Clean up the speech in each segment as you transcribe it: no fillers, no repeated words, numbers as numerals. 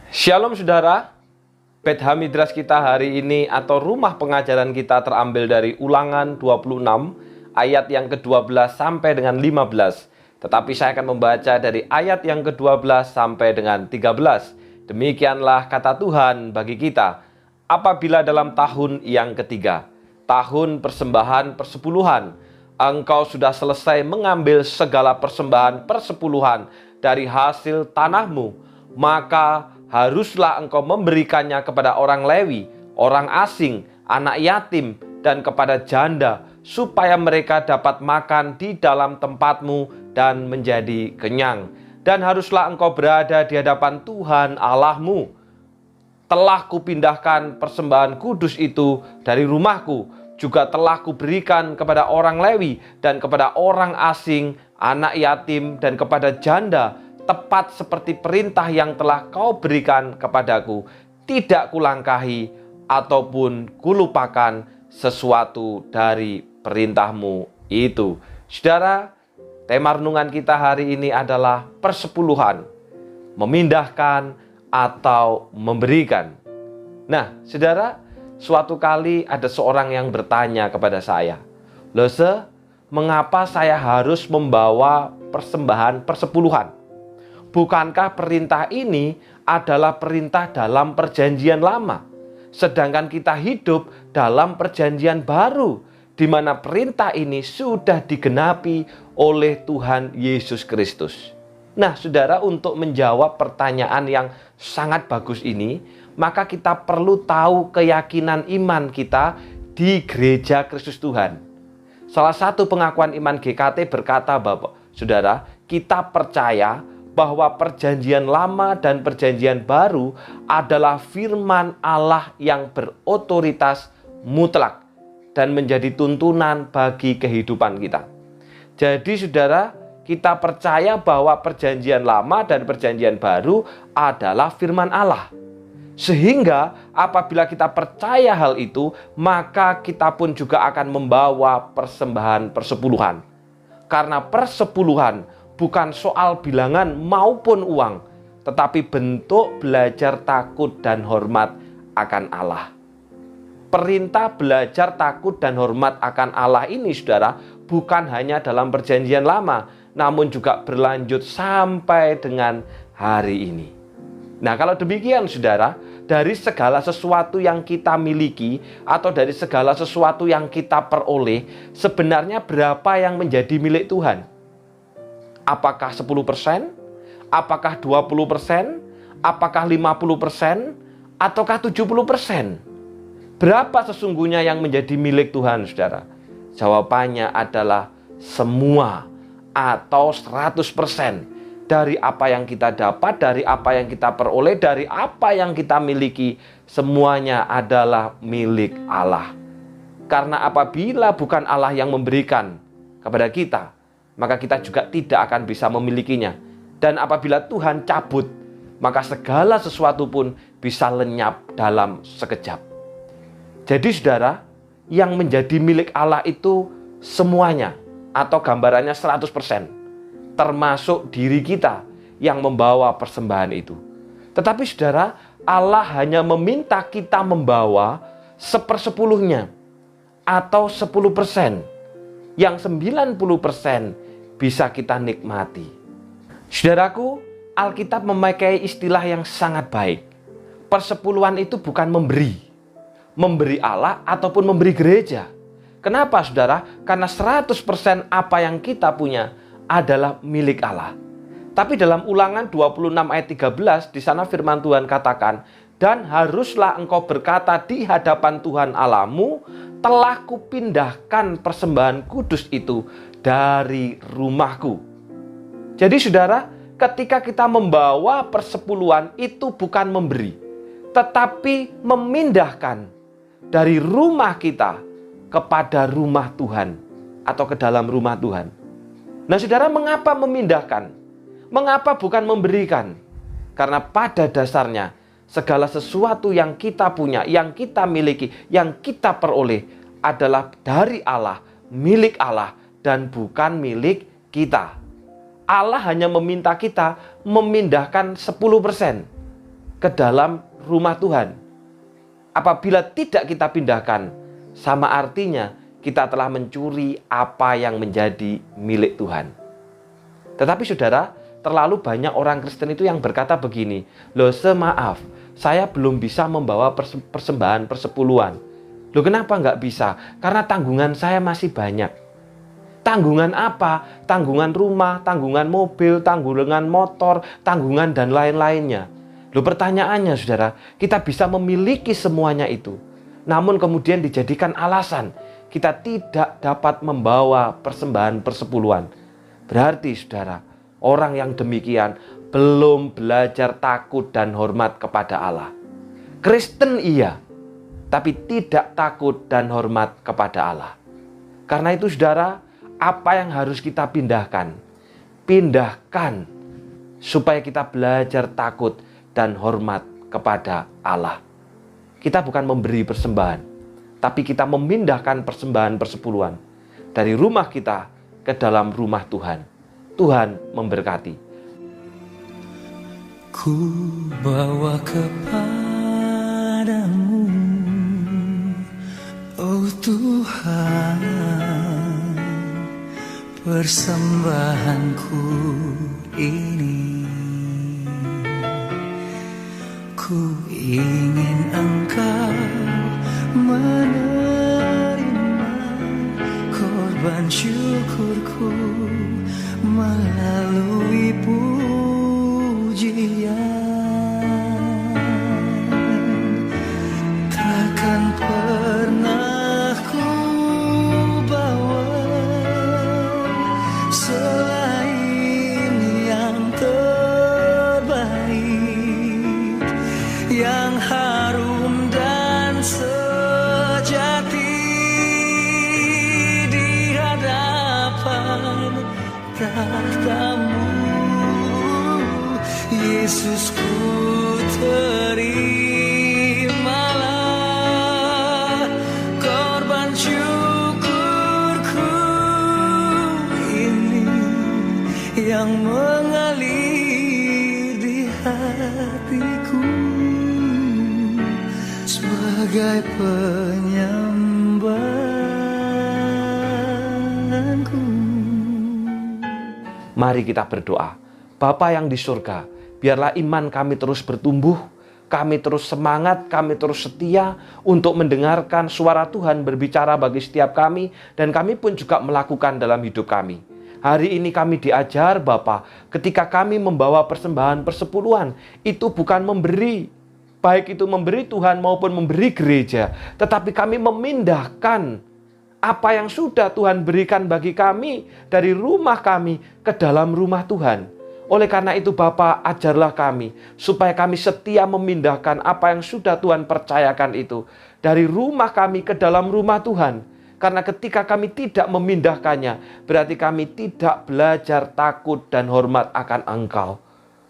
Shalom saudara, Beth Hamidras kita hari ini atau rumah pengajaran kita terambil dari Ulangan 26 ayat yang ke-12 sampai dengan 15. Tetapi saya akan membaca dari ayat yang ke-12 sampai dengan 13. Demikianlah kata Tuhan bagi kita. Apabila dalam tahun yang ketiga, tahun persembahan persepuluhan, engkau sudah selesai mengambil segala persembahan persepuluhan dari hasil tanahmu, maka haruslah engkau memberikannya kepada orang Lewi, orang asing, anak yatim, dan kepada janda, supaya mereka dapat makan di dalam tempatmu dan menjadi kenyang. Dan haruslah engkau berada di hadapan Tuhan Allahmu. Telah kupindahkan persembahan kudus itu dari rumahku, juga telah kuberikan kepada orang Lewi dan kepada orang asing, anak yatim, dan kepada janda, tepat seperti perintah yang telah kau berikan kepadaku. Tidak kulangkahi ataupun kulupakan sesuatu dari perintahmu itu. Saudara, tema renungan kita hari ini adalah persepuluhan, memindahkan atau memberikan. Nah, saudara, suatu kali ada seorang yang bertanya kepada saya, "Lose, mengapa saya harus membawa persembahan persepuluhan? Bukankah perintah ini adalah perintah dalam perjanjian lama? Sedangkan kita hidup dalam perjanjian baru, di mana perintah ini sudah digenapi oleh Tuhan Yesus Kristus." Nah, saudara, untuk menjawab pertanyaan yang sangat bagus ini, maka kita perlu tahu keyakinan iman kita di Gereja Kristus Tuhan. Salah satu pengakuan iman GKT berkata bahwa, saudara, kita percaya bahwa perjanjian lama dan perjanjian baru adalah firman Allah yang berotoritas mutlak dan menjadi tuntunan bagi kehidupan kita. Jadi saudara, kita percaya bahwa perjanjian lama dan perjanjian baru adalah firman Allah. Sehingga apabila kita percaya hal itu, maka kita pun juga akan membawa persembahan persepuluhan. Karena persepuluhan bukan soal bilangan maupun uang, tetapi bentuk belajar takut dan hormat akan Allah. Perintah belajar takut dan hormat akan Allah ini, saudara, bukan hanya dalam perjanjian lama, namun juga berlanjut sampai dengan hari ini. Nah, kalau demikian, saudara, dari segala sesuatu yang kita miliki atau dari segala sesuatu yang kita peroleh, sebenarnya berapa yang menjadi milik Tuhan? Apakah 10%? Apakah 20%? Apakah 50%? Ataukah 70%? Berapa sesungguhnya yang menjadi milik Tuhan, saudara? Jawabannya adalah semua atau 100% dari apa yang kita dapat, dari apa yang kita peroleh, dari apa yang kita miliki, semuanya adalah milik Allah. Karena apabila bukan Allah yang memberikan kepada kita, maka kita juga tidak akan bisa memilikinya. Dan apabila Tuhan cabut, maka segala sesuatu pun bisa lenyap dalam sekejap. Jadi saudara, yang menjadi milik Allah itu semuanya, atau gambarannya 100%, termasuk diri kita yang membawa persembahan itu. Tetapi saudara, Allah hanya meminta kita membawa 1/10-nya, atau 10%, yang 90% bisa kita nikmati. Saudaraku, Alkitab memakai istilah yang sangat baik. Persepuluhan itu bukan memberi Allah ataupun memberi gereja. Kenapa, saudara? Karena 100% apa yang kita punya adalah milik Allah. Tapi dalam Ulangan 26 ayat 13, di sana firman Tuhan katakan, "Dan haruslah engkau berkata di hadapan Tuhan Allahmu, telah kupindahkan persembahan kudus itu dari rumahku." Jadi saudara, ketika kita membawa persepuluhan itu bukan memberi, tetapi memindahkan dari rumah kita kepada rumah Tuhan atau ke dalam rumah Tuhan. Nah saudara, mengapa memindahkan? Mengapa bukan memberikan? Karena pada dasarnya segala sesuatu yang kita punya, yang kita miliki, yang kita peroleh adalah dari Allah, milik Allah, dan bukan milik kita. Allah hanya meminta kita memindahkan 10%. ke dalam rumah Tuhan. Apabila tidak kita pindahkan, sama artinya kita telah mencuri apa yang menjadi milik Tuhan. Tetapi saudara, terlalu banyak orang Kristen itu yang berkata begini, loh semaaf, saya belum bisa membawa persembahan persepuluhan. Loh kenapa nggak bisa? Karena tanggungan saya masih banyak. Tanggungan apa? Tanggungan rumah, tanggungan mobil, tanggungan motor, tanggungan dan lain-lainnya. Loh pertanyaannya saudara, kita bisa memiliki semuanya itu. Namun kemudian dijadikan alasan kita tidak dapat membawa persembahan persepuluhan. Berarti saudara, orang yang demikian belum belajar takut dan hormat kepada Allah. Kristen iya, tapi tidak takut dan hormat kepada Allah. Karena itu saudara, apa yang harus kita pindahkan? Pindahkan supaya kita belajar takut dan hormat kepada Allah. Kita bukan memberi persembahan, tapi kita memindahkan persembahan persepuluhan dari rumah kita ke dalam rumah Tuhan. Tuhan memberkati. Ku bawa kepadamu, oh Tuhan, persembahanku ini. Ku ingin Engkau menerima korban syukurku melalui pujian. Takkan pernah ku bawa selain yang terbaik, yang harum dan sejati di hadapan tahtamu. Yesus, ku terimalah korban syukurku ini yang mengalir di hatiku sebagai penyembahanku. Mari kita berdoa. Bapa yang di surga, biarlah iman kami terus bertumbuh, kami terus semangat, kami terus setia untuk mendengarkan suara Tuhan berbicara bagi setiap kami, dan kami pun juga melakukan dalam hidup kami. Hari ini kami diajar Bapa, ketika kami membawa persembahan persepuluhan, itu bukan memberi, baik itu memberi Tuhan maupun memberi gereja, tetapi kami memindahkan apa yang sudah Tuhan berikan bagi kami dari rumah kami ke dalam rumah Tuhan. Oleh karena itu Bapa, ajarlah kami supaya kami setia memindahkan apa yang sudah Tuhan percayakan itu dari rumah kami ke dalam rumah Tuhan. Karena ketika kami tidak memindahkannya, berarti kami tidak belajar takut dan hormat akan Engkau.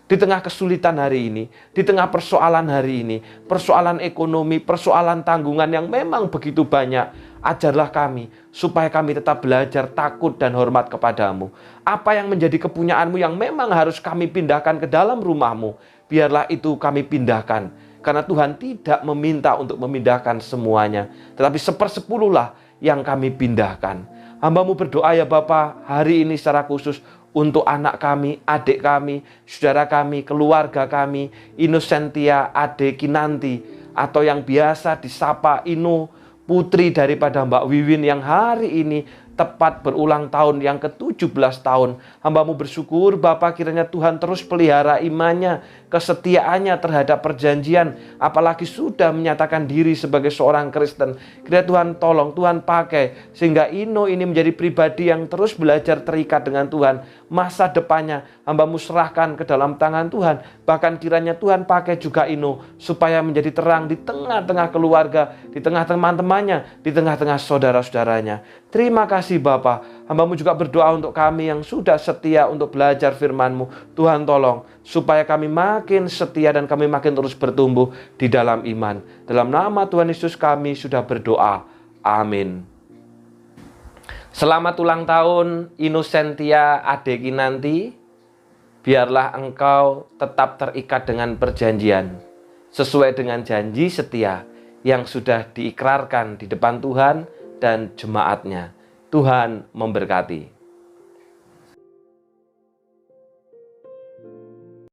Di tengah kesulitan hari ini, di tengah persoalan hari ini, persoalan ekonomi, persoalan tanggungan yang memang begitu banyak, ajarlah kami supaya kami tetap belajar takut dan hormat kepadamu. Apa yang menjadi kepunyaanmu yang memang harus kami pindahkan ke dalam rumahmu, biarlah itu kami pindahkan. Karena Tuhan tidak meminta untuk memindahkan semuanya, tetapi 1/10 lah yang kami pindahkan. Hamba-Mu berdoa ya Bapa, hari ini secara khusus untuk anak kami, adik kami, saudara kami, keluarga kami, Inosentia Ade Kinanti, atau yang biasa disapa Inu, putri daripada Mbak Wiwin yang hari ini tepat berulang tahun yang ke-17 tahun. Hamba-Mu bersyukur Bapa, kiranya Tuhan terus pelihara imannya, kesetiaannya terhadap perjanjian, apalagi sudah menyatakan diri sebagai seorang Kristen. Kiranya Tuhan tolong, Tuhan pakai, sehingga Ino ini menjadi pribadi yang terus belajar terikat dengan Tuhan. Masa depannya hamba-Mu serahkan ke dalam tangan Tuhan. Bahkan kiranya Tuhan pakai juga Ino supaya menjadi terang di tengah-tengah keluarga, di tengah teman-temannya, di tengah-tengah saudara-saudaranya. Terima kasih Bapa. Hamba-Mu juga berdoa untuk kami yang sudah setia untuk belajar firman-Mu. Tuhan tolong supaya kami makin setia dan kami makin terus bertumbuh di dalam iman. Dalam nama Tuhan Yesus kami sudah berdoa. Amin. Selamat ulang tahun Inosentia Ade Kinanti. Biarlah engkau tetap terikat dengan perjanjian. sesuai dengan janji setia yang sudah diikrarkan di depan Tuhan dan jemaatnya. Tuhan memberkati.